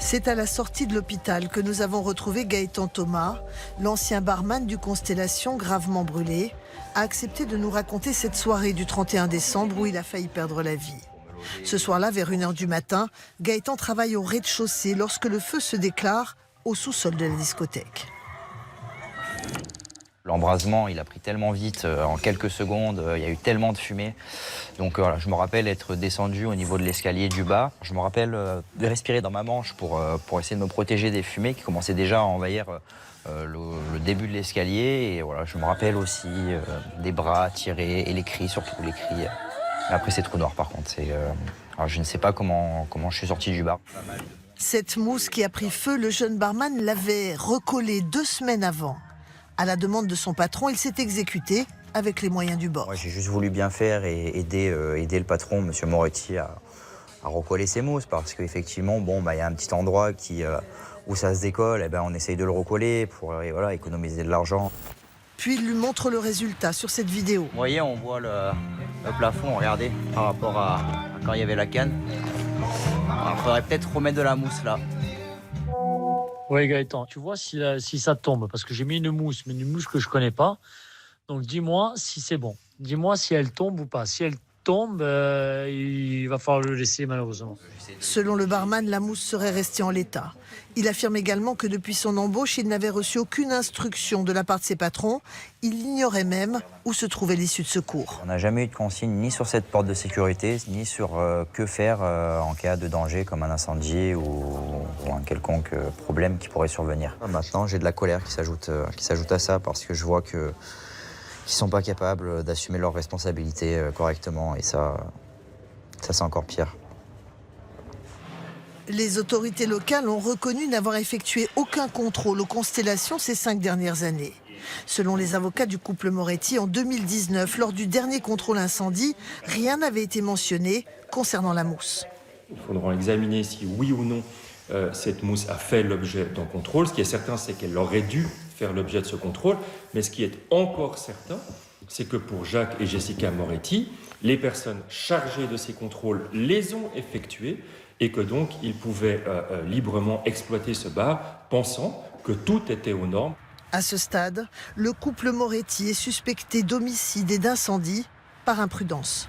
C'est à la sortie de l'hôpital que nous avons retrouvé Gaëtan Thomas, l'ancien barman du Constellation gravement brûlé, a accepté de nous raconter cette soirée du 31 décembre où il a failli perdre la vie. Ce soir-là, vers 1h du matin, Gaëtan travaille au rez-de-chaussée lorsque le feu se déclare au sous-sol de la discothèque. L'embrasement, il a pris tellement vite, en quelques secondes, il y a eu tellement de fumée. Donc voilà, je me rappelle être descendu au niveau de l'escalier du bas. Je me rappelle de respirer dans ma manche pour essayer de me protéger des fumées qui commençaient déjà à envahir le début de l'escalier. Et voilà, je me rappelle aussi des bras tirés et les cris, surtout les cris. Après, c'est trou noir par contre. Alors, je ne sais pas comment je suis sorti du bar. Cette mousse qui a pris feu, le jeune barman l'avait recollée 2 semaines avant. À la demande de son patron, il s'est exécuté avec les moyens du bord. Ouais, j'ai juste voulu bien faire et aider le patron, M. Moretti, à recoller ses mousses. Parce qu'effectivement, il y a un petit endroit où ça se décolle, on essaye de le recoller pour économiser de l'argent. Puis il lui montre le résultat sur cette vidéo. Vous voyez, on voit le plafond, regardez, par rapport à quand il y avait la canne. Il faudrait peut-être remettre de la mousse là. Oui Gaëtan, tu vois si ça tombe, parce que j'ai mis une mousse, mais une mousse que je connais pas. Donc dis-moi si c'est bon. Dis-moi si elle tombe ou pas. Si elle tombe, il va falloir le laisser malheureusement. Selon le barman, la mousse serait restée en l'état. Il affirme également que depuis son embauche, il n'avait reçu aucune instruction de la part de ses patrons. Il ignorait même où se trouvait l'issue de secours. On n'a jamais eu de consigne ni sur cette porte de sécurité, ni sur que faire en cas de danger comme un incendie ou un quelconque problème qui pourrait survenir. Maintenant, j'ai de la colère qui s'ajoute à ça parce que je vois qu'ils ne sont pas capables d'assumer leurs responsabilités correctement et ça c'est encore pire. Les autorités locales ont reconnu n'avoir effectué aucun contrôle aux constellations ces 5 dernières années. Selon les avocats du couple Moretti, en 2019, lors du dernier contrôle incendie, rien n'avait été mentionné concernant la mousse. Il faudra examiner si oui ou non cette mousse a fait l'objet d'un contrôle. Ce qui est certain, c'est qu'elle aurait dû faire l'objet de ce contrôle. Mais ce qui est encore certain, c'est que pour Jacques et Jessica Moretti, les personnes chargées de ces contrôles les ont effectués et que donc ils pouvaient librement exploiter ce bar, pensant que tout était aux normes. À ce stade, le couple Moretti est suspecté d'homicide et d'incendie par imprudence.